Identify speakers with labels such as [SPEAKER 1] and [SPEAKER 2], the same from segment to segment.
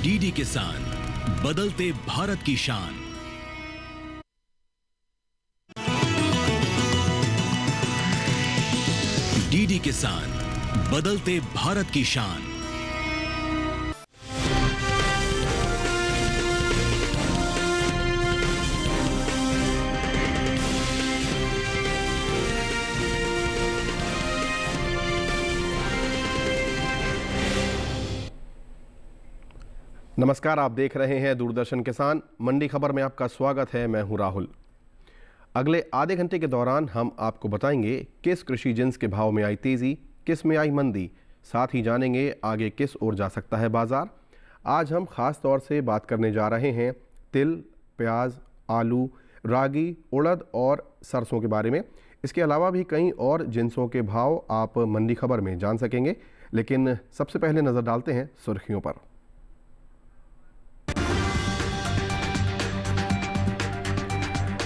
[SPEAKER 1] DD किसान, बदलते भारत की शान। डीडी किसान, बदलते भारत की शान।
[SPEAKER 2] नमस्कार, आप देख रहे हैं दूरदर्शन किसान। मंडी खबर में आपका स्वागत है। मैं हूं राहुल। अगले आधे घंटे के दौरान हम आपको बताएंगे किस कृषि जिन्स के भाव में आई तेजी, किस में आई मंदी, साथ ही जानेंगे आगे किस ओर जा सकता है बाजार। आज हम खास तौर से बात करने जा रहे हैं तिल, प्याज, आलू, रागी, उड़द और सरसों के बारे में। इसके अलावा भी कई और जिन्सों के भाव आप मंडी खबर में जान सकेंगे, लेकिन सबसे पहले नजर डालते हैं सुर्खियों पर।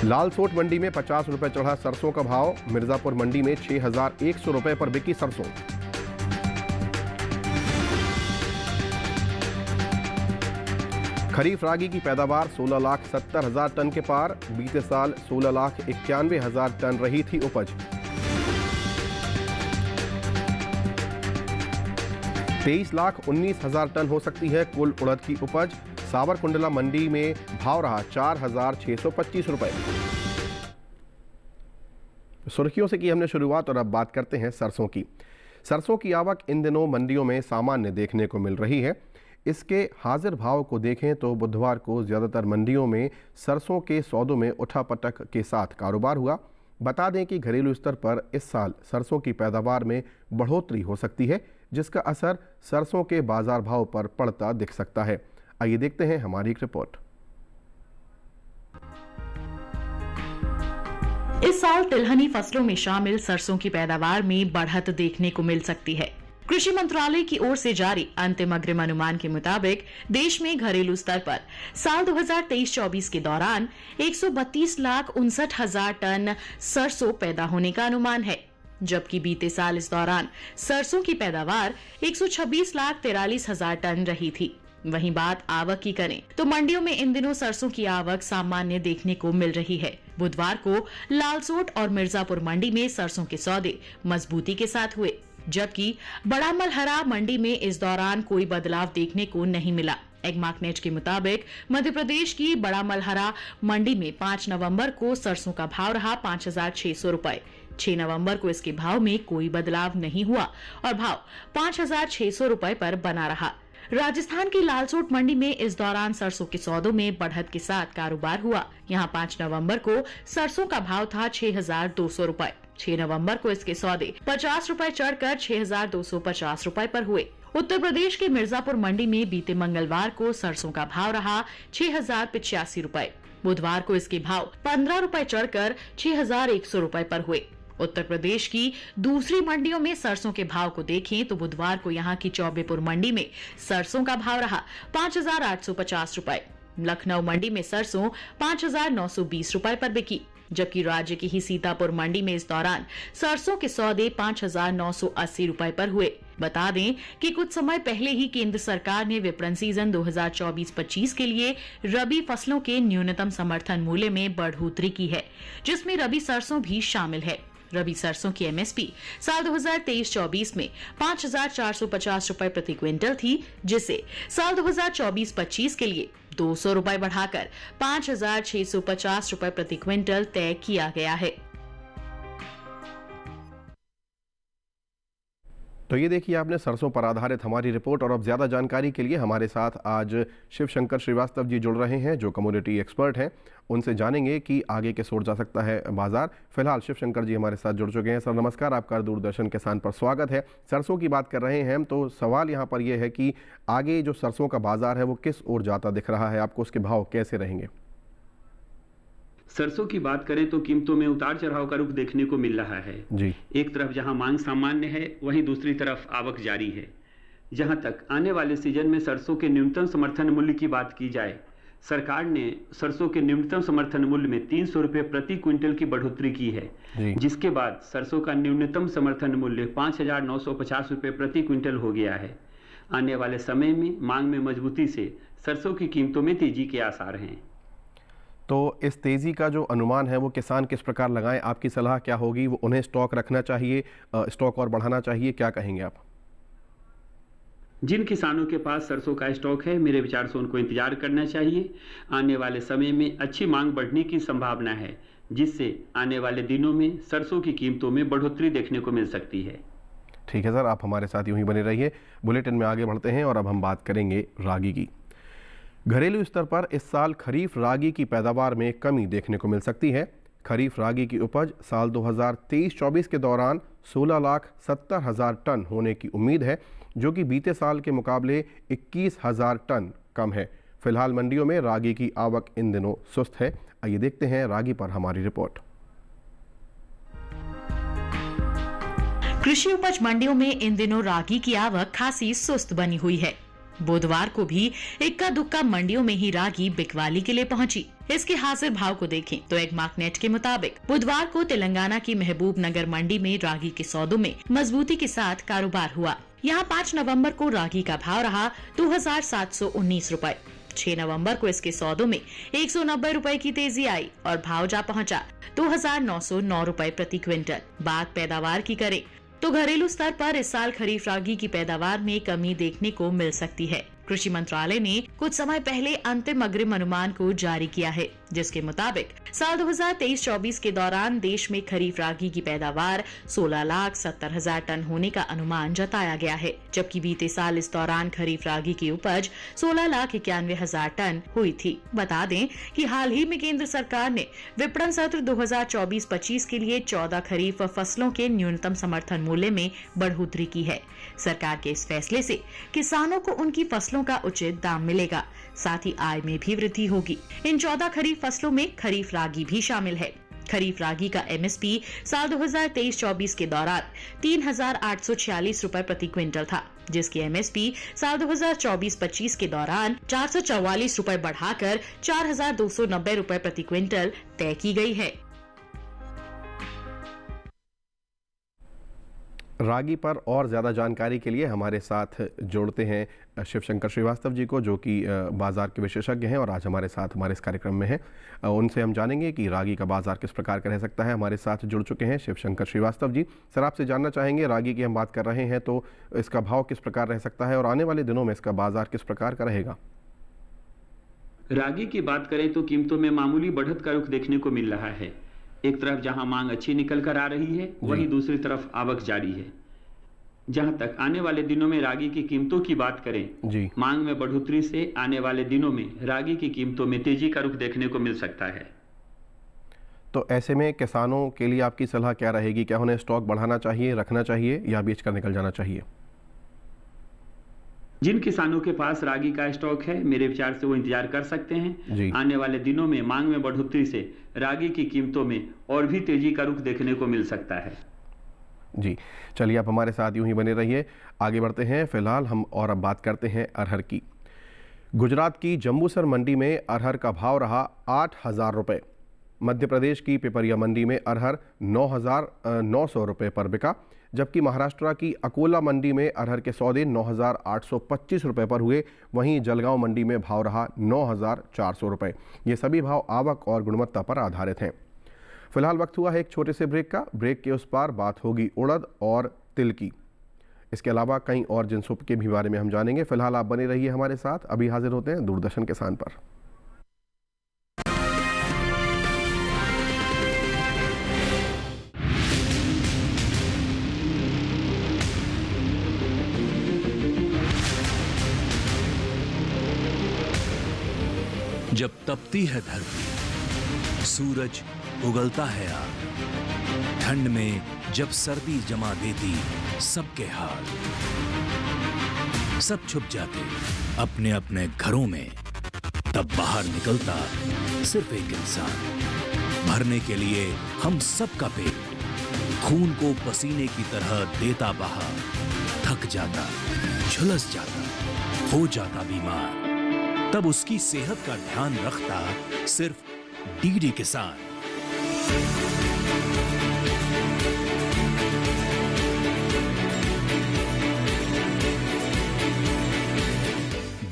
[SPEAKER 2] लालसोट मंडी में 50 रुपए चढ़ा सरसों का भाव। मिर्जापुर मंडी में 6,100 रुपए पर बिकी सरसों। खरीफ रागी की पैदावार 16,70,000 टन के पार। बीते साल 16,91,000 टन रही थी उपज। « 23,19,000 टन हो सकती है कुल उड़द की उपज। सावरकुंडला मंडी में भाव रहा 4,625 रुपए। सुर्खियों से की हमने शुरुआत और अब बात करते हैं सरसों की। सरसों की आवक इन दिनों मंडियों में सामान्य देखने को मिल रही है। इसके हाजिर भाव को देखें तो बुधवार को ज़्यादातर मंडियों में सरसों के सौदों में उठापटक के साथ कारोबार हुआ। बता दें कि घरेलू स्तर पर इस साल सरसों की पैदावार में बढ़ोतरी हो सकती है, जिसका असर सरसों के बाजार भाव पर पड़ता दिख सकता है। आइए देखते हैं हमारी एक रिपोर्ट।
[SPEAKER 3] इस साल तिलहनी फसलों में शामिल सरसों की पैदावार में बढ़त देखने को मिल सकती है। कृषि मंत्रालय की ओर से जारी अंतिम अग्रिम अनुमान के मुताबिक देश में घरेलू स्तर पर साल 2023-24 के दौरान 132,59,000 टन सरसों पैदा होने का अनुमान है, जबकि बीते साल इस दौरान सरसों की पैदावार 126,43,000 टन रही थी। वहीं बात आवक की करें तो मंडियों में इन दिनों सरसों की आवक सामान्य देखने को मिल रही है। बुधवार को लालसोट और मिर्जापुर मंडी में सरसों के सौदे मजबूती के साथ हुए, जबकि बड़ा मलहरा मंडी में इस दौरान कोई बदलाव देखने को नहीं मिला। एगमार्कनेट के मुताबिक मध्य प्रदेश की बड़ा मलहरा मंडी में 5 नवंबर को सरसों का भाव रहा 5,600 रुपए। 6 नवंबर को इसके भाव में कोई बदलाव नहीं हुआ और भाव 5,600 रुपए पर बना रहा। राजस्थान की लालसोट मंडी में इस दौरान सरसों के सौदों में बढ़त के साथ कारोबार हुआ। यहां 5 नवंबर को सरसों का भाव था 6,200 रुपए। 6 नवंबर को इसके सौदे 50 रुपए चढ़कर 6,250 रुपए पर हुए। उत्तर प्रदेश के मिर्जापुर मंडी में बीते मंगलवार को सरसों का भाव रहा 6,085 रुपए। बुधवार को इसके भाव 15 रुपए चढ़कर 6,100 रुपए पर हुए। उत्तर प्रदेश की दूसरी मंडियों में सरसों के भाव को देखें तो बुधवार को यहां की चौबेपुर मंडी में सरसों का भाव रहा 5,850 रुपए। लखनऊ मंडी में सरसों 5,920 रुपए पर बिकी, जबकि राज्य की ही सीतापुर मंडी में इस दौरान सरसों के सौदे 5,980 रुपए पर हुए। बता दें कि कुछ समय पहले ही केंद्र सरकार ने विपणन सीजन 2024-25 के लिए रबी फसलों के न्यूनतम समर्थन मूल्य में बढ़ोतरी की है, जिसमें रबी सरसों भी शामिल है। रबी सरसों की एमएसपी साल 2023-24 में 5,450 रुपए प्रति क्विंटल थी, जिसे साल 2024-25 के लिए 200 रुपए बढ़ाकर 5,650 रुपए प्रति क्विंटल तय किया गया है।
[SPEAKER 2] तो ये देखिए आपने सरसों पर आधारित हमारी रिपोर्ट। और अब ज़्यादा जानकारी के लिए हमारे साथ आज शिवशंकर श्रीवास्तव जी जुड़ रहे हैं, जो कमोडिटी एक्सपर्ट हैं। उनसे जानेंगे कि आगे किस ओर जा सकता है बाजार। फिलहाल शिवशंकर जी हमारे साथ जुड़ चुके हैं। सर नमस्कार, आपका दूरदर्शन किसान पर स्वागत है। सरसों की बात कर रहे हैं हम, तो सवाल यहाँ पर यह है कि आगे जो सरसों का बाजार है वो किस ओर जाता दिख रहा है आपको, उसके भाव कैसे रहेंगे?
[SPEAKER 4] सरसों की बात करें तो कीमतों में उतार चढ़ाव का रुख देखने को मिल रहा है
[SPEAKER 2] जी।
[SPEAKER 4] एक तरफ जहां मांग सामान्य है, वहीं दूसरी तरफ आवक जारी है। जहां तक आने वाले सीजन में सरसों के न्यूनतम समर्थन मूल्य की बात की जाए, सरकार ने सरसों के न्यूनतम समर्थन मूल्य में 300 रुपये प्रति क्विंटल की बढ़ोतरी की है, जिसके बाद सरसों का न्यूनतम समर्थन मूल्य 5,950 रुपये प्रति क्विंटल हो गया है। आने वाले समय में मांग में मजबूती से सरसों की कीमतों में तेजी के आसार हैं।
[SPEAKER 2] तो इस तेज़ी का जो अनुमान है वो किसान किस प्रकार लगाएं? आपकी सलाह क्या होगी? वो उन्हें स्टॉक रखना चाहिए, स्टॉक और बढ़ाना चाहिए, क्या कहेंगे आप?
[SPEAKER 4] जिन किसानों के पास सरसों का स्टॉक है, मेरे विचार से उनको इंतजार करना चाहिए। आने वाले समय में अच्छी मांग बढ़ने की संभावना है, जिससे आने वाले दिनों में सरसों की कीमतों में बढ़ोतरी देखने को मिल सकती है।
[SPEAKER 2] ठीक है सर, आप हमारे साथ यूं ही बने रहिए। बुलेटिन में आगे बढ़ते हैं और अब हम बात करेंगे रागी की। घरेलू स्तर पर इस साल खरीफ रागी की पैदावार में कमी देखने को मिल सकती है। खरीफ रागी की उपज साल 2023-24 के दौरान 16,70,000 टन होने की उम्मीद है, जो कि बीते साल के मुकाबले 21,000 टन कम है। फिलहाल मंडियों में रागी की आवक इन दिनों सुस्त है। आइए देखते हैं रागी पर हमारी रिपोर्ट।
[SPEAKER 3] कृषि उपज मंडियों में इन दिनों रागी की आवक खासी सुस्त बनी हुई है। बुधवार को भी इक्का दुक्का मंडियों में ही रागी बिकवाली के लिए पहुंची। इसके हाजिर भाव को देखें तो एक मार्कनेट के मुताबिक बुधवार को तेलंगाना की महबूब नगर मंडी में रागी के सौदों में मजबूती के साथ कारोबार हुआ। यहाँ 5 नवंबर को रागी का भाव रहा 2,719 रुपए। 6 नवंबर को इसके सौदों में 190 रुपए की तेजी आई और भाव जा पहुंचा 2,909 रुपए प्रति क्विंटल। बात पैदावार की करें तो घरेलू स्तर पर इस साल खरीफ रागी की पैदावार में कमी देखने को मिल सकती है। कृषि मंत्रालय ने कुछ समय पहले अंतिम अग्रिम अनुमान को जारी किया है, जिसके मुताबिक साल 2023-24 के दौरान देश में खरीफ रागी की पैदावार 16,70,000 टन होने का अनुमान जताया गया है, जबकि बीते साल इस दौरान खरीफ रागी की उपज 16,91,000 टन हुई थी। बता दें कि हाल ही में केंद्र सरकार ने विपणन सत्र 2024-25 के लिए 14 खरीफ फसलों के न्यूनतम समर्थन मूल्य में बढ़ोतरी की है। सरकार के इस फैसले से किसानों को उनकी फसलों का उचित दाम मिलेगा, साथ ही आय में भी वृद्धि होगी। इन 14 खरीफ फसलों में खरीफ रागी भी शामिल है। खरीफ रागी का एमएसपी साल 2023-24 के दौरान 3,846 रुपए प्रति क्विंटल था, जिसकी एमएसपी साल 2024-25 के दौरान 444 रुपए बढ़ाकर 4,290 रुपए प्रति क्विंटल तय की गई है।
[SPEAKER 2] रागी पर और ज़्यादा जानकारी के लिए हमारे साथ जोड़ते हैं शिवशंकर श्रीवास्तव जी को, जो कि बाज़ार के विशेषज्ञ हैं और आज हमारे साथ हमारे इस कार्यक्रम में हैं। उनसे हम जानेंगे कि रागी का बाज़ार किस प्रकार का रह सकता है। हमारे साथ जुड़ चुके हैं शिवशंकर श्रीवास्तव जी। सर, आपसे जानना चाहेंगे, रागी की हम बात कर रहे हैं तो इसका भाव किस प्रकार रह सकता है और आने वाले दिनों में इसका बाज़ार किस प्रकार का रहेगा?
[SPEAKER 4] रागी की बात करें तो कीमतों में मामूली बढ़त का रुख देखने को मिल रहा है। एक तरफ जहां मांग अच्छी निकल कर आ रही है, वहीं दूसरी तरफ आवक जारी है। जहां तक आने वाले दिनों में रागी की कीमतों की बात करें जी, मांग में बढ़ोतरी से आने वाले दिनों में रागी की कीमतों में तेजी का रुख देखने को मिल सकता है।
[SPEAKER 2] तो ऐसे में किसानों के लिए आपकी सलाह क्या रहेगी? क्या उन्हें स्टॉक बढ़ाना चाहिए, रखना चाहिए या बेच कर निकल जाना चाहिए?
[SPEAKER 4] जिन किसानों के पास रागी का स्टॉक है, मेरे विचार से वो इंतजार कर सकते हैं। आने वाले दिनों में मांग में बढ़ोतरी से रागी की कीमतों में और भी तेजी का रुख देखने को मिल सकता है।
[SPEAKER 2] जी, चलिए आप हमारे साथ यूं ही बने रहिए। आगे बढ़ते हैं। फिलहाल हम और अब बात करते हैं अरहर की। गुजरात की जंबूसर मंडी में अरहर का भाव रहा 8,000 रुपये। मध्य प्रदेश की पिपरिया मंडी में अरहर 9,900 रुपये पर बिका, जबकि महाराष्ट्र की अकोला मंडी में अरहर के सौदे 9,825 रुपये पर हुए। वहीं जलगांव मंडी में भाव रहा 9,400 रुपये। ये सभी भाव आवक और गुणवत्ता पर आधारित हैं। फिलहाल वक्त हुआ है एक छोटे से ब्रेक का। ब्रेक के उस पार बात होगी उड़द और तिल की। इसके अलावा कई और जिनसों के भी बारे में हम जानेंगे। फिलहाल आप बने रहिए हमारे साथ। अभी हाजिर होते हैं दूरदर्शन किसान पर।
[SPEAKER 1] जब तपती है धरती, सूरज उगलता है आग, ठंड में जब सर्दी जमा देती सबके हाल, सब छुप जाते अपने अपने घरों में, तब बाहर निकलता सिर्फ एक इंसान, भरने के लिए हम सबका पेट, खून को पसीने की तरह देता बहा, थक जाता, झुलस जाता, हो जाता बीमार, तब उसकी सेहत का ध्यान रखता सिर्फ डीडी किसान।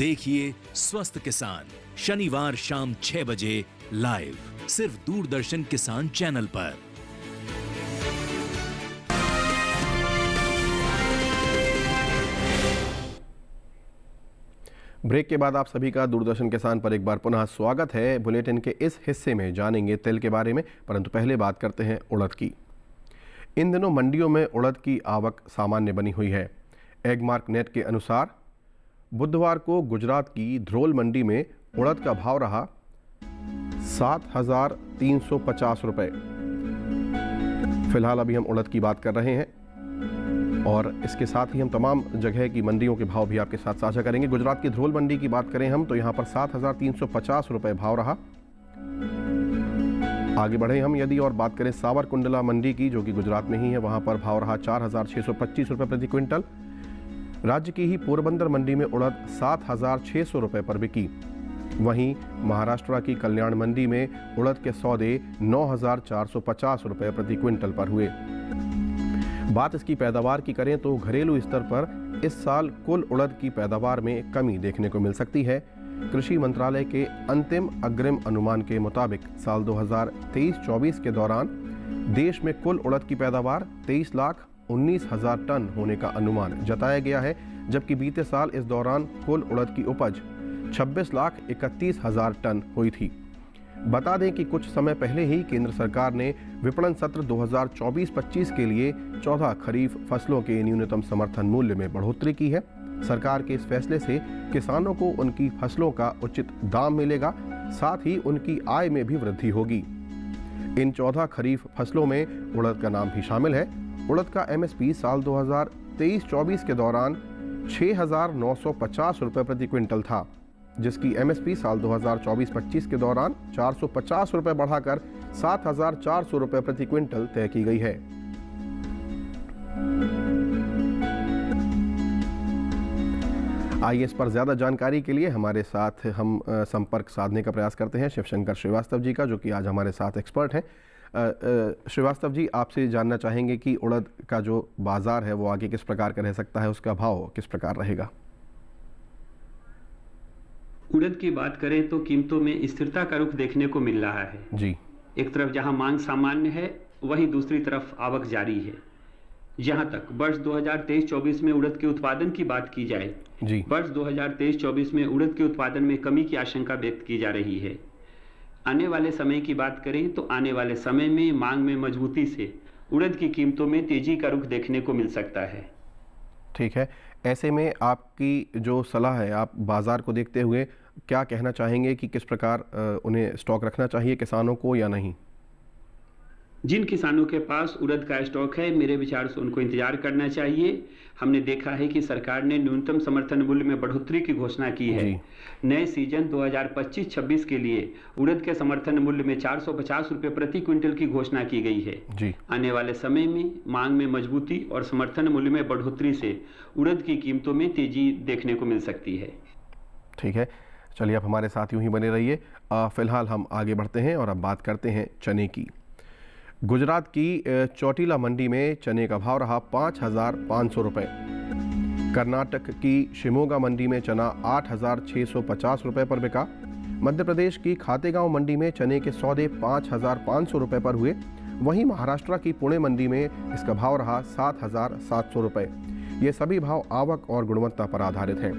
[SPEAKER 1] देखिए स्वस्थ किसान शनिवार शाम 6 बजे लाइव सिर्फ दूरदर्शन किसान चैनल पर।
[SPEAKER 2] ब्रेक के बाद आप सभी का दूरदर्शन किसान पर एक बार पुनः स्वागत है। बुलेटिन के इस हिस्से में जानेंगे तिल के बारे में, परंतु पहले बात करते हैं उड़द की। इन दिनों मंडियों में उड़द की आवक सामान्य बनी हुई है। एगमार्क नेट के अनुसार बुधवार को गुजरात की ध्रोल मंडी में उड़द का भाव रहा 7,350 रुपये। फिलहाल अभी हम उड़द की बात कर रहे हैं और इसके साथ ही हम तमाम जगह की मंडियों के भाव भी आपके साथ साझा करेंगे। गुजरात की ध्रोल मंडी की बात करें हम तो यहाँ पर 7,350 रुपये भाव रहा। आगे बढ़े हम यदि और बात करें सावरकुंडला मंडी की, जो कि गुजरात में ही है, वहाँ पर भाव रहा 4,625 रुपये प्रति क्विंटल। राज्य की ही पोरबंदर मंडी में उड़द 7,600 रुपये पर बिकी। वहीं महाराष्ट्र की कल्याण मंडी में उड़द के सौदे 9,450 रुपये प्रति क्विंटल पर हुए। बात इसकी पैदावार की करें तो घरेलू स्तर पर इस साल कुल उड़द की पैदावार में कमी देखने को मिल सकती है। कृषि मंत्रालय के अंतिम अग्रिम अनुमान के मुताबिक साल 2023-24 के दौरान देश में कुल उड़द की पैदावार 23,19,000 टन होने का अनुमान जताया गया है, जबकि बीते साल इस दौरान कुल उड़द की उपज 26,31,000 टन हुई थी। बता दें कि कुछ समय पहले ही केंद्र सरकार ने विपणन सत्र 2024-25 के लिए 14 खरीफ फसलों के न्यूनतम समर्थन मूल्य में बढ़ोतरी की है। सरकार के इस फैसले से किसानों को उनकी फसलों का उचित दाम मिलेगा, साथ ही उनकी आय में भी वृद्धि होगी। इन 14 खरीफ फसलों में उड़द का नाम भी शामिल है। उड़द का एमएसपी साल 2023-24 के दौरान 6,950 रुपये प्रति क्विंटल था, जिसकी एमएसपी साल 2024-25 के दौरान 450 रुपये बढ़ाकर 7,400 रुपये प्रति क्विंटल तय की गई है। आइए इस पर ज्यादा जानकारी के लिए हमारे साथ हम संपर्क साधने का प्रयास करते हैं शिवशंकर श्रीवास्तव जी का, जो कि आज हमारे साथ एक्सपर्ट हैं। श्रीवास्तव जी, आपसे जानना चाहेंगे कि उड़द का जो बाजार है वो आगे किस प्रकार का रह सकता है, उसका भाव किस प्रकार रहेगा?
[SPEAKER 4] उड़द की बात करें तो कीमतों में स्थिरता का रुख देखने को मिल रहा है
[SPEAKER 2] जी।
[SPEAKER 4] एक तरफ जहां मांग सामान्य है, वहीं दूसरी तरफ आवक जारी है। जहां तक वर्ष 2023-24 में उड़द के उत्पादन की बात की जाए
[SPEAKER 2] जी,
[SPEAKER 4] वर्ष 2023-24 में उड़द के उत्पादन में कमी की आशंका व्यक्त की जा रही है। आने वाले समय की बात करें तो आने वाले समय में मांग में मजबूती से उड़द की कीमतों में तेजी का रुख देखने को मिल सकता है।
[SPEAKER 2] ठीक है, ऐसे में आपकी जो सलाह है, आप बाजार को देखते हुए क्या कहना चाहेंगे कि किस प्रकार उन्हें स्टॉक रखना चाहिए किसानों को या नहीं?
[SPEAKER 4] जिन किसानों के पास उड़द का स्टॉक है, मेरे विचार से उनको इंतजार करना चाहिए। हमने देखा है कि सरकार ने न्यूनतम समर्थन मूल्य में बढ़ोतरी की घोषणा की है। नए सीजन 2025-26 के लिए उड़द के समर्थन मूल्य में 450 रुपये प्रति क्विंटल की घोषणा की गई है जी। आने वाले समय में मांग में मजबूती और समर्थन मूल्य में बढ़ोतरी से उड़द की कीमतों में तेजी देखने को मिल सकती है।
[SPEAKER 2] ठीक है, चलिए आप हमारे साथ यूं ही बने रहिए। फिलहाल हम आगे बढ़ते हैं और अब बात करते हैं चने की। गुजरात की चौटीला मंडी में चने का भाव रहा 5,500 रुपये। कर्नाटक की शिमोगा मंडी में चना 8,650 रुपये पर बिका। मध्य प्रदेश की खातेगांव मंडी में चने के सौदे 5,500 रुपये पर हुए। वहीं महाराष्ट्र की पुणे मंडी में इसका भाव रहा 7,700 रुपये। ये सभी भाव आवक और गुणवत्ता पर आधारित हैं।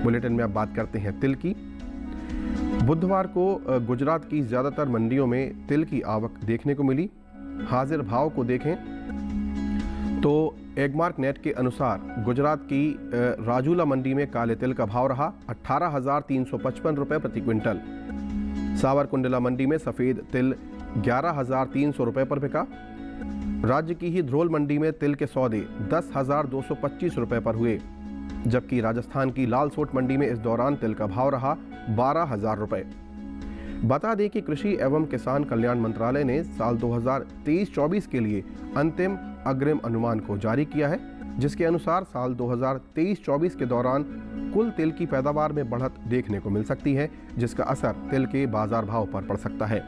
[SPEAKER 2] बुलेटिन में अब बात करते हैं तिल की। बुधवार को गुजरात की ज़्यादातर मंडियों में तिल की आवक देखने को मिली। हाजिर भाव को देखें तो एगमार्क नेट के अनुसार गुजरात की राजूला मंडी में काले तिल का भाव रहा 18,355 रुपये प्रति क्विंटल। सावरकुंडला मंडी में सफ़ेद तिल 11,300 रुपये पर बिका। राज्य की ही ध्रोल मंडी में तिल के सौदे 10,225 रुपये पर हुए, जबकि राजस्थान की लालसोट मंडी में इस दौरान तिल का भाव रहा 12,000 रुपये। बता दें कि कृषि एवं किसान कल्याण मंत्रालय ने साल 2023-24 के लिए अंतिम अग्रिम अनुमान को जारी किया है, जिसके अनुसार साल 2023-24 के दौरान कुल तिल की पैदावार में बढ़त देखने को मिल सकती है, जिसका असर तिल के बाजार भाव पर पड़ सकता है।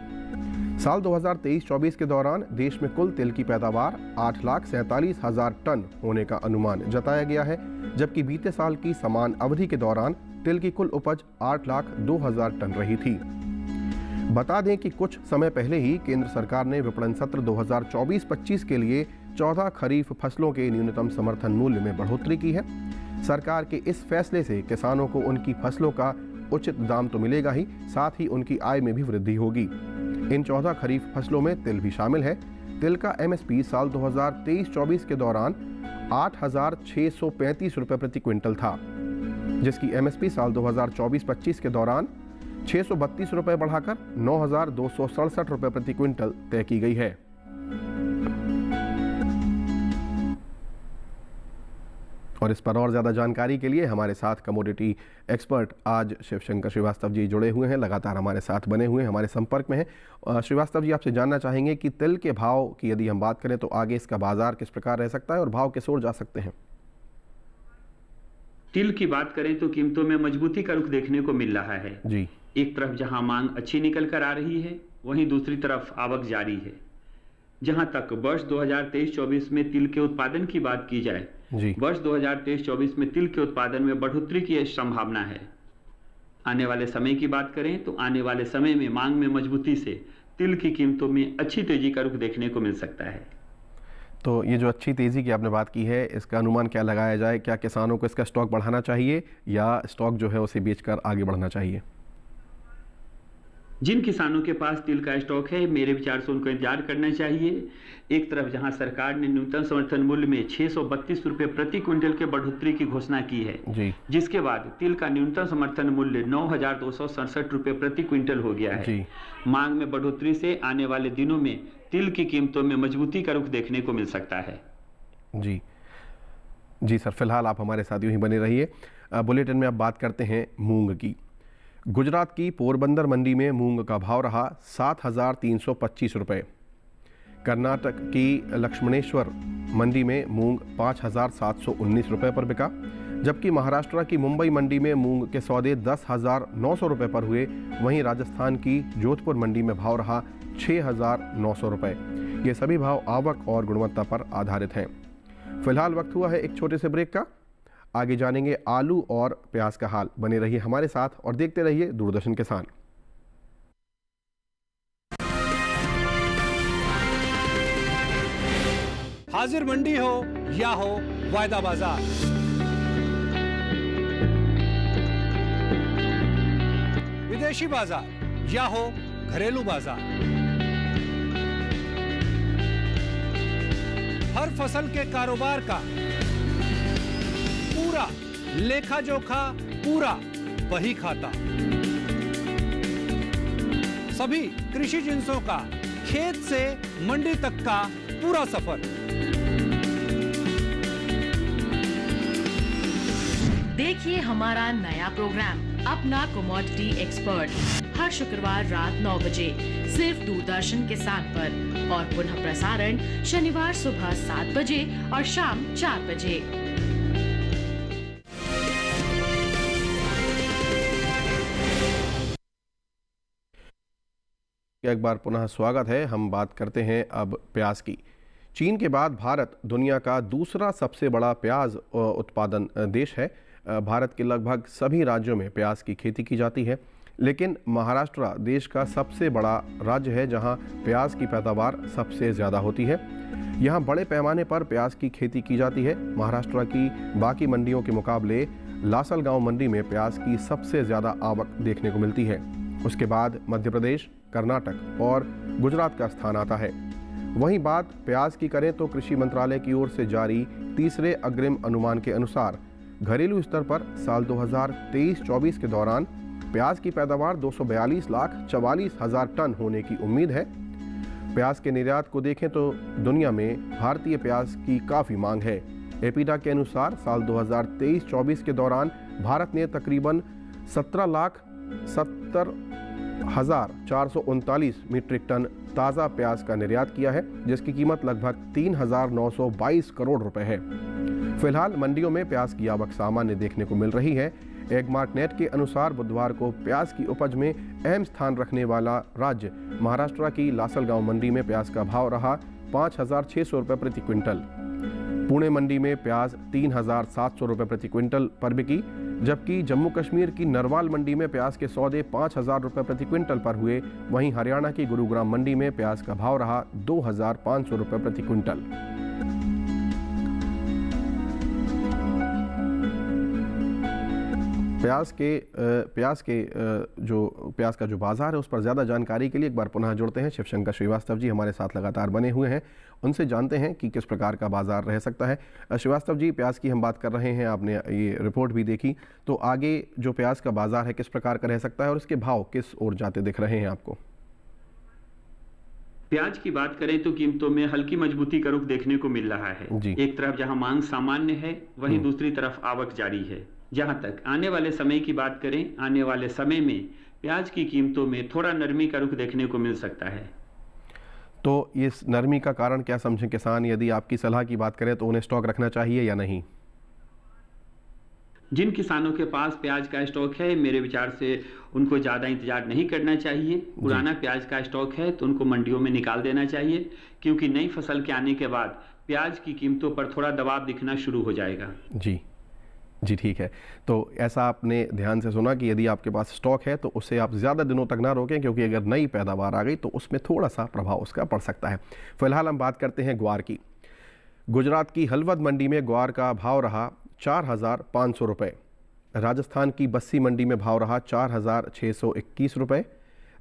[SPEAKER 2] साल 2023-24 के दौरान देश में कुल तिल की पैदावार 8,47,000 टन होने का अनुमान जताया गया है, जबकि बीते साल की समान अवधि के दौरान तिल की कुल उपज 8,02,000 टन रही थी। बता दें कि कुछ समय पहले ही केंद्र सरकार ने विपणन सत्र 2024-25 के लिए 14 खरीफ फसलों के न्यूनतम समर्थन मूल्य में बढ़ोतरी की है। सरकार के इस फैसले से किसानों को उनकी फसलों का उचित दाम तो मिलेगा ही, साथ ही उनकी आय में भी वृद्धि होगी। इन 14 खरीफ फसलों में तिल भी शामिल है। तिल का एमएसपी साल 2023-24 के दौरान 8,635 रुपये प्रति क्विंटल था, जिसकी एमएसपी साल 2024-25 के दौरान 632 रुपये बढ़ाकर 9,267 रुपये प्रति क्विंटल तय की गई है। और इस पर और ज़्यादा जानकारी के लिए हमारे साथ कमोडिटी एक्सपर्ट आज शिवशंकर श्रीवास्तव जी जुड़े हुए हैं, लगातार हमारे साथ बने हुए हैं, हमारे संपर्क में हैं। श्रीवास्तव जी, आपसे जानना चाहेंगे कि तिल के भाव की यदि हम बात करें तो आगे इसका बाजार किस प्रकार रह सकता है और भाव किस ओर जा सकते हैं?
[SPEAKER 4] तिल की बात करें तो कीमतों में मजबूती का रुख देखने को मिल रहा है
[SPEAKER 2] जी।
[SPEAKER 4] एक तरफ जहां मांग अच्छी निकल कर आ रही है, वहीं दूसरी तरफ आवक जारी है। जहां तक वर्ष 2023-24 में तिल के उत्पादन की बात की जाए, वर्ष 2023-24 में तिल के उत्पादन में बढ़ोतरी की संभावना है। आने वाले समय की बात करें तो आने वाले समय में मांग में मजबूती से तिल की कीमतों में अच्छी तेजी का रुख देखने को मिल सकता है।
[SPEAKER 2] तो ये जो अच्छी तेज़ी की आपने बात की है, इसका अनुमान क्या लगाया जाए? क्या किसानों को इसका स्टॉक बढ़ाना चाहिए या स्टॉक जो है उसे बेचकर आगे बढ़ना चाहिए?
[SPEAKER 4] जिन किसानों के पास तिल का स्टॉक है, मेरे विचार से उनको इंतजार करना चाहिए। एक तरफ जहां सरकार ने न्यूनतम समर्थन मूल्य में 632 रुपये प्रति क्विंटल के बढ़ोतरी की घोषणा की है जी। जिसके बाद तिल का न्यूनतम समर्थन मूल्य 9,267 रुपये प्रति क्विंटल हो गया है जी। मांग में बढ़ोतरी से आने वाले दिनों में तिल की कीमतों में मजबूती का रुख देखने को मिल सकता है।
[SPEAKER 2] जी जी सर, फिलहाल आप हमारे साथ यूं ही बने रहिए। बुलेटिन में अब बात करते हैं मूंग की। गुजरात की पोरबंदर मंडी में मूंग का भाव रहा 7,325 रुपये। कर्नाटक की लक्ष्मणेश्वर मंडी में मूंग 5,719 रुपये पर बिका, जबकि महाराष्ट्र की मुंबई मंडी में मूंग के सौदे 10,900 रुपये पर हुए। वहीं राजस्थान की जोधपुर मंडी में भाव रहा 6,900 रुपये। ये सभी भाव आवक और गुणवत्ता पर आधारित हैं। फिलहाल वक्त हुआ है एक छोटे से ब्रेक का। आगे जानेंगे आलू और प्याज का हाल। बने रहिए हमारे साथ और देखते रहिए दूरदर्शन किसान।
[SPEAKER 5] हाजिर मंडी हो या हो वायदा बाजार, विदेशी बाजार या हो घरेलू बाजार, हर फसल के कारोबार का पूरा लेखा जोखा, पूरा बही खाता, सभी कृषि जिंसों का खेत से मंडी तक का पूरा सफर।
[SPEAKER 3] देखिए हमारा नया प्रोग्राम अपना कमोडिटी एक्सपर्ट हर शुक्रवार रात 9 बजे सिर्फ दूरदर्शन किसान पर और पुनः प्रसारण शनिवार सुबह 7 बजे और शाम 4 बजे।
[SPEAKER 2] एक बार पुनः स्वागत है। हम बात करते हैं अब प्याज की। चीन के बाद भारत दुनिया का दूसरा सबसे बड़ा प्याज उत्पादन देश है। भारत के लगभग सभी राज्यों में प्याज की खेती की जाती है, लेकिन महाराष्ट्र देश का सबसे बड़ा राज्य है जहां प्याज की पैदावार सबसे ज़्यादा होती है। यहां बड़े पैमाने पर प्याज की खेती की जाती है। महाराष्ट्र की बाकी मंडियों के मुकाबले लासलगांव मंडी में प्याज की सबसे ज़्यादा आवक देखने को मिलती है। उसके बाद मध्य प्रदेश, कर्नाटक और गुजरात का स्थान आता है। वहीं बात प्याज की करें तो कृषि मंत्रालय की ओर से जारी तीसरे अग्रिम अनुमान के अनुसार घरेलू स्तर पर साल 2023-24 के दौरान प्याज की पैदावार 242,44,000 टन होने की उम्मीद है। प्याज के निर्यात को देखें तो दुनिया में भारतीय प्याज की काफ़ी मांग है। एपीडा के अनुसार साल 2023-24 के दौरान भारत ने तकरीबन 17,70,439 मीट्रिक टन ताज़ा प्याज का निर्यात किया है, जिसकी कीमत लगभग 3,922 करोड़ रुपए है। फिलहाल मंडियों में प्याज की आवक सामान्य देखने को मिल रही है। एगमार्क नेट के अनुसार बुधवार को प्याज की उपज में अहम स्थान रखने वाला राज्य महाराष्ट्र की लासलगांव मंडी में प्याज का भाव रहा 5,600 रुपये प्रति क्विंटल। पुणे मंडी में प्याज 3,700 रुपये प्रति क्विंटल पर बिकी, जबकि जम्मू कश्मीर की नरवाल मंडी में प्याज के सौदे 5,000 रुपये प्रति क्विंटल पर हुए। वहीं हरियाणा की गुरुग्राम मंडी में प्याज का भाव रहा 2,500 रुपये प्रति क्विंटल। प्याज का जो बाजार है उस पर ज़्यादा जानकारी के लिए एक बार पुनः जुड़ते हैं। शिवशंकर श्रीवास्तव जी हमारे साथ लगातार बने हुए हैं, उनसे जानते हैं कि किस प्रकार का बाजार रह सकता है। श्रीवास्तव जी, प्याज की हम बात कर रहे हैं, आपने ये रिपोर्ट भी देखी, तो आगे जो प्याज का बाजार है किस प्रकार का रह सकता है और इसके भाव किस ओर जाते दिख रहे हैं आपको?
[SPEAKER 4] प्याज की बात करें तो कीमतों में हल्की मजबूती का रुख देखने को मिल रहा है। एक तरफ जहां मांग सामान्य है, वहीं दूसरी तरफ आवक जारी है। जहां तक आने वाले समय की बात करें, आने वाले समय में प्याज की कीमतों में थोड़ा नरमी का रुख देखने को मिल सकता है।
[SPEAKER 2] तो इस नरमी का कारण क्या समझें किसान? यदि आपकी सलाह की बात करें तो उन्हें स्टॉक रखना चाहिए या नहीं?
[SPEAKER 4] जिन किसानों के पास प्याज का स्टॉक है, मेरे विचार से उनको ज़्यादा इंतजार नहीं करना चाहिए। पुराना प्याज का स्टॉक है तो उनको मंडियों में निकाल देना चाहिए, क्योंकि नई फसल के आने के बाद प्याज की कीमतों पर थोड़ा दबाव दिखना शुरू हो जाएगा।
[SPEAKER 2] जी ठीक है। तो ऐसा आपने ध्यान से सुना कि यदि आपके पास स्टॉक है तो उसे आप ज़्यादा दिनों तक ना रोकें, क्योंकि अगर नई पैदावार आ गई तो उसमें थोड़ा सा प्रभाव उसका पड़ सकता है। फिलहाल हम बात करते हैं ग्वार की। गुजरात की हलवद मंडी में ग्वार का भाव रहा 4,500 रुपये। राजस्थान की बस्सी मंडी में भाव रहा 4,621 रुपये।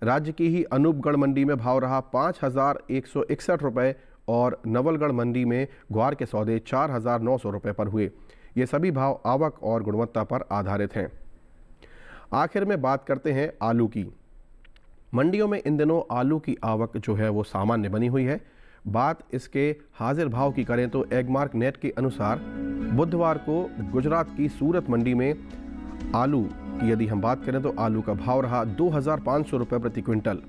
[SPEAKER 2] राज्य की ही अनूपगढ़ मंडी में भाव रहा 5,161 रुपये और नवलगढ़ मंडी में ग्वार के सौदे 4,900 रुपये पर हुए। ये सभी भाव आवक और गुणवत्ता पर आधारित हैं। आखिर में बात करते हैं आलू की। मंडियों में इन दिनों आलू की आवक जो है वो सामान्य बनी हुई है। बात इसके हाजिर भाव की करें तो एगमार्क नेट के अनुसार बुधवार को गुजरात की सूरत मंडी में आलू की यदि हम बात करें तो आलू का भाव रहा 2,500 रुपये प्रति क्विंटल।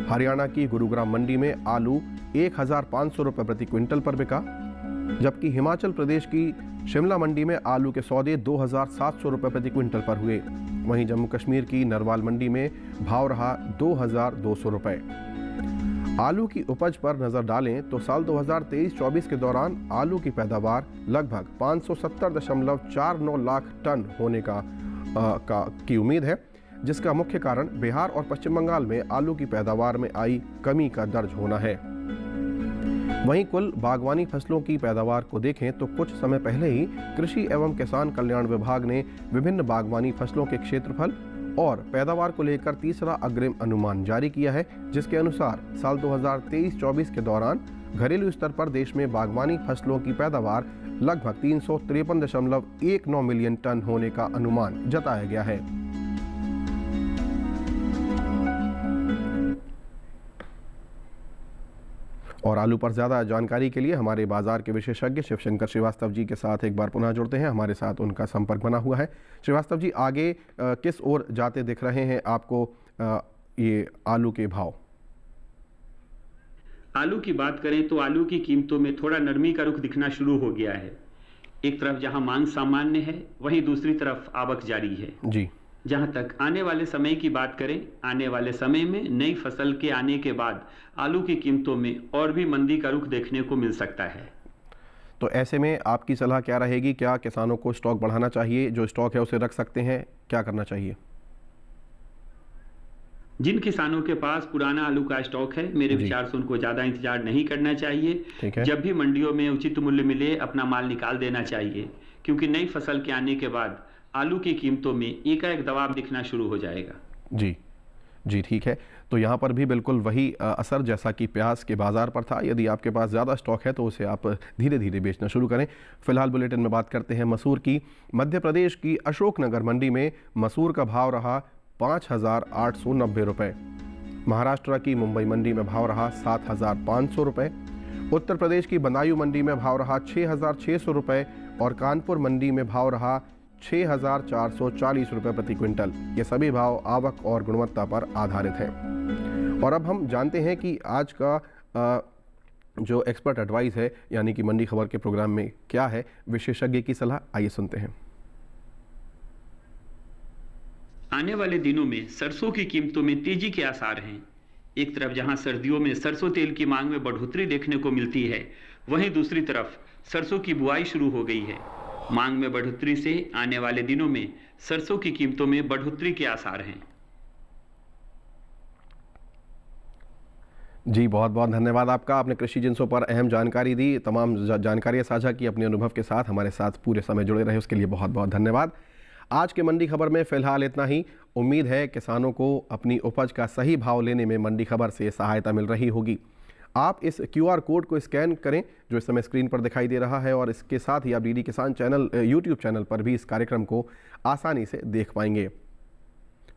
[SPEAKER 2] हरियाणा की गुरुग्राम मंडी में आलू 1,500 रुपये प्रति क्विंटल पर बिका, जबकि हिमाचल प्रदेश की शिमला मंडी में आलू के सौदे 2,700 रुपये प्रति क्विंटल पर हुए। वहीं जम्मू कश्मीर की नरवाल मंडी में भाव रहा 2,200 रुपये। आलू की उपज पर नज़र डालें तो साल 2023-24 के दौरान आलू की पैदावार लगभग 570.49 लाख टन होने की उम्मीद है, जिसका मुख्य कारण बिहार और पश्चिम बंगाल में आलू की पैदावार में आई कमी का दर्ज होना है। वहीं कुल बागवानी फसलों की पैदावार को देखें तो कुछ समय पहले ही कृषि एवं किसान कल्याण विभाग ने विभिन्न बागवानी फसलों के क्षेत्रफल और पैदावार को लेकर तीसरा अग्रिम अनुमान जारी किया है, जिसके अनुसार साल 2023-24 के दौरान घरेलू स्तर पर देश में बागवानी फसलों की पैदावार लगभग 353.19 मिलियन टन होने का अनुमान जताया गया है। और आलू पर ज़्यादा जानकारी के लिए हमारे बाजार के विशेषज्ञ शिवशंकर श्रीवास्तव जी के साथ एक बार पुनः जुड़ते हैं। हमारे साथ उनका संपर्क बना हुआ है। श्रीवास्तव जी, आगे किस ओर जाते दिख रहे हैं आपको ये आलू के भाव?
[SPEAKER 4] आलू की बात करें तो आलू की कीमतों में थोड़ा नरमी का रुख दिखना शुरू हो गया है। एक तरफ जहां मांग सामान्य है, वहीं दूसरी तरफ आवक जारी है।
[SPEAKER 2] जी।
[SPEAKER 4] जहां तक आने वाले समय की बात करें, आने वाले समय में नई फसल के आने के बाद आलू की कीमतों में और भी मंदी का रुख देखने को मिल सकता है।
[SPEAKER 2] तो ऐसे में आपकी सलाह क्या रहेगी? क्या किसानों को स्टॉक बढ़ाना चाहिए? जो स्टॉक है उसे रख सकते हैं? क्या करना चाहिए?
[SPEAKER 4] जिन किसानों के पास पुराना आलू का स्टॉक है, मेरे विचार से उनको ज्यादा इंतजार नहीं करना चाहिए। जब भी मंडियों में उचित मूल्य मिले अपना माल निकाल देना चाहिए, क्योंकि नई फसल के आने के बाद आलू की कीमतों में एकाएक दबाव दिखना शुरू हो जाएगा।
[SPEAKER 2] जी ठीक है। तो यहाँ पर भी बिल्कुल वही असर जैसा कि प्याज के बाजार पर था। यदि आपके पास ज़्यादा स्टॉक है तो उसे आप धीरे धीरे बेचना शुरू करें। फिलहाल बुलेटिन में बात करते हैं मसूर की। मध्य प्रदेश की अशोकनगर मंडी में मसूर का भाव रहा 5,890 रुपये। महाराष्ट्र की मुंबई मंडी में भाव रहा 7,500 रुपये। उत्तर प्रदेश की बदायूं मंडी में भाव रहा 6,600 रुपये और कानपुर मंडी में भाव रहा 6,440 रुपये प्रति क्विंटल। ये सभी भाव आवक और गुणवत्ता पर आधारित हैं। और अब हम जानते हैं कि आज का जो एक्सपर्ट एडवाइस है, यानी कि मंडी खबर के प्रोग्राम में क्या है, विशेषज्ञ की सलाह। आइए सुनते हैं।
[SPEAKER 6] नमस्कार, मैं हूं राहुल। आज की मंडी खबर में हम बात करेंगे मंडी की ताजा खबरों की।
[SPEAKER 4] आने वाले दिनों में सरसों की कीमतों में तेजी के आसार हैं। एक तरफ जहां सर्दियों में सरसों तेल की मांग में बढ़ोतरी देखने को मिलती है, वहीं दूसरी तरफ सरसों की बुआई शुरू हो गई है। मांग में बढ़ोतरी से आने वाले दिनों में सरसों की कीमतों में बढ़ोतरी के आसार हैं।
[SPEAKER 2] जी, बहुत बहुत धन्यवाद आपका। आपने कृषि जिंसों पर अहम जानकारी दी, तमाम जानकारियाँ साझा की अपने अनुभव के साथ। हमारे साथ पूरे समय जुड़े रहे, उसके लिए बहुत बहुत धन्यवाद। आज के मंडी खबर में फ़िलहाल इतना ही। उम्मीद है किसानों को अपनी उपज का सही भाव लेने में मंडी खबर से सहायता मिल रही होगी। आप इस QR कोड को स्कैन करें जो इस समय स्क्रीन पर दिखाई दे रहा है, और इसके साथ ही आप DD किसान चैनल YouTube चैनल पर भी इस कार्यक्रम को आसानी से देख पाएंगे।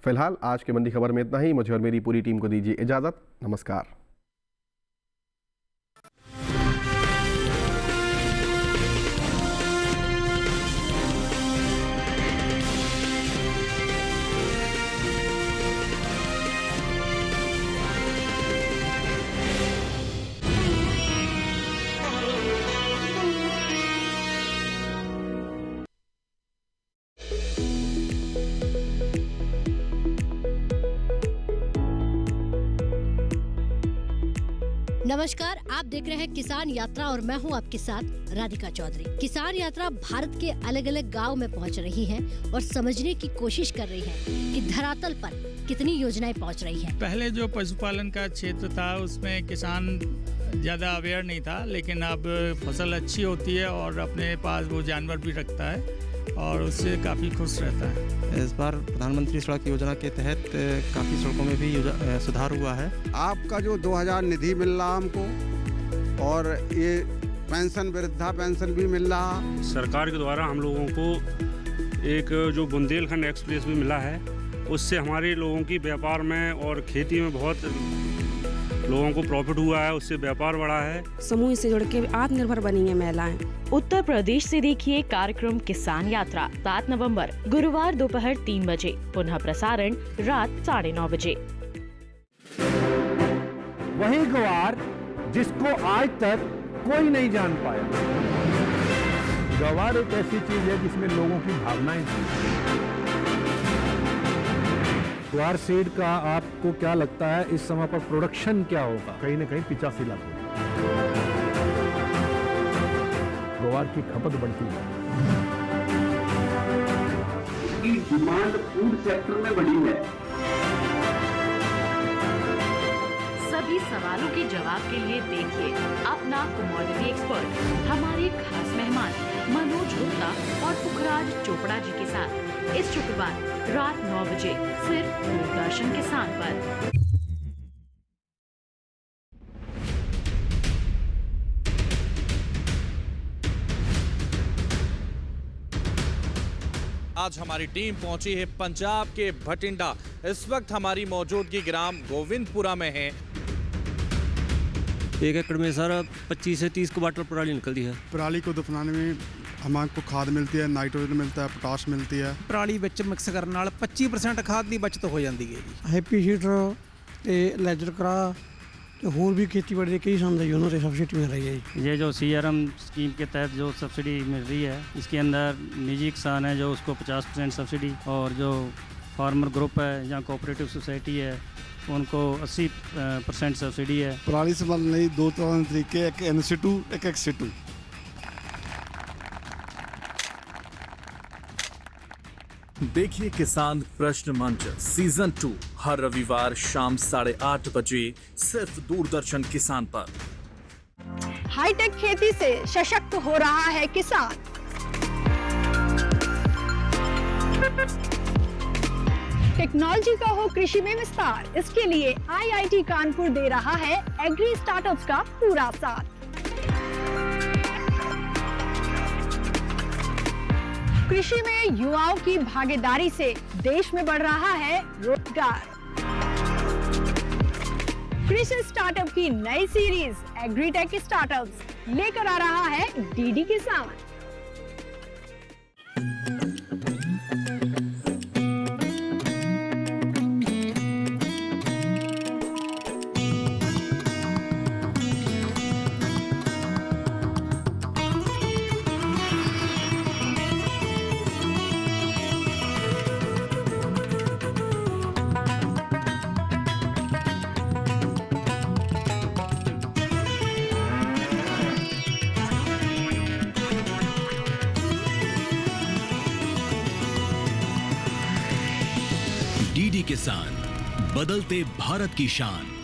[SPEAKER 2] फिलहाल आज के मंडी खबर में इतना ही। मुझे और मेरी पूरी टीम को दीजिए इजाज़त। नमस्कार।
[SPEAKER 6] नमस्कार, आप देख रहे हैं किसान यात्रा और मैं हूं आपके साथ राधिका चौधरी। किसान यात्रा भारत के अलग अलग गांव में पहुंच रही है और समझने की कोशिश कर रही है कि धरातल पर कितनी योजनाएं पहुंच रही हैं।
[SPEAKER 7] पहले जो पशुपालन का क्षेत्र था उसमें किसान ज़्यादा अवेयर नहीं था, लेकिन अब फसल अच्छी होती है और अपने पास वो जानवर भी रखता है और उससे काफ़ी खुश रहता है।
[SPEAKER 8] इस बार प्रधानमंत्री सड़क योजना के तहत काफ़ी सड़कों में भी सुधार हुआ है।
[SPEAKER 9] आपका जो 2000 निधि मिल रहा हमको, और ये पेंशन, वृद्धा पेंशन भी मिल रहा।
[SPEAKER 10] सरकार के द्वारा हम लोगों को एक जो बुंदेलखंड एक्सप्रेस भी मिला है, उससे हमारे लोगों की व्यापार में और खेती में बहुत लोगों को प्रॉफिट हुआ है, उससे व्यापार बढ़ा है।
[SPEAKER 11] समूह से जुड़ के आत्मनिर्भर बनी है महिलाएं।
[SPEAKER 3] उत्तर प्रदेश से देखिए कार्यक्रम किसान यात्रा 7 नवंबर गुरुवार दोपहर 3 बजे, पुनः प्रसारण रात 9:30 बजे।
[SPEAKER 5] वही गवार जिसको आज तक कोई नहीं जान पाया। गवार एक ऐसी चीज है जिसमें लोगों की भावनाएं जुड़ी। ग्वार सीड का आपको क्या लगता है इस समय पर प्रोडक्शन क्या होगा? कहीं न कहीं 85 लाख होगा। ग्वार की खपत बढ़ती है।
[SPEAKER 4] डिमांड फूड सेक्टर में बढ़ी है।
[SPEAKER 3] सभी सवालों के जवाब के लिए देखिए अपना कमोडिटी एक्सपर्ट, हमारे खास मेहमान मनोज गुप्ता और पुखराज चोपड़ा जी के साथ इस शुक्रवार रात 9 बजे सिर्फ दूरदर्शन किसान पर।
[SPEAKER 12] आज हमारी टीम पहुंची है पंजाब के भटिंडा। इस वक्त हमारी मौजूदगी ग्राम गोविंदपुरा में है।
[SPEAKER 13] 1 एकड़ में सर 25 से 30 क्वार्टर पराली निकलती है।
[SPEAKER 14] पराली को दफनाने में हमारे खाद मिलती है, नाइट्रोजन मिलता है, पोटाश मिलती है।
[SPEAKER 5] पराली ਵਿੱਚ ਮਿਕਸ ਕਰਨ ਨਾਲ 25% ਖਾਦ ਦੀ ਬਚਤ ਹੋ ਜਾਂਦੀ ਹੈ ਜੀ।
[SPEAKER 11] ਹੈਪੀ ਸੀਡਰ ਤੇ ਲੈਜਰ ਕਰਾ ਤੇ ਹੋਰ ਵੀ ਖੇਤੀਬਾੜੀ ਦੇ ਕਈ ਸੰਦ ਉਹਨਾਂ ਤੇ ਸਬਸਿਡੀ मिल रही है।
[SPEAKER 13] ये जो CRM स्कीम के तहत जो सब्सिडी मिल रही है, इसके अंदर निजी किसान है जो उसको 50% सब्सिडी, और जो फार्मर ग्रुप है या कोऑपरेटिव सोसाइटी है उनको 80% सब्सिडी है।
[SPEAKER 14] पराली संभालने ਲਈ 2 तरह के तरीके, एक in-situ, एक ex-situ।
[SPEAKER 12] देखिए किसान प्रश्न मंच सीजन 2 हर रविवार शाम 8:30 बजे सिर्फ दूरदर्शन किसान पर।
[SPEAKER 15] हाईटेक खेती से सशक्त हो रहा है किसान। टेक्नोलॉजी का हो कृषि में विस्तार, इसके लिए IIT कानपुर दे रहा है एग्री स्टार्टअप्स का पूरा साथ। कृषि में युवाओं की भागीदारी से देश में बढ़ रहा है रोजगार। कृषि स्टार्टअप की नई सीरीज एग्रीटेक स्टार्टअप्स लेकर आ रहा है DD किसान।
[SPEAKER 1] डीडी किसान, बदलते भारत की शान।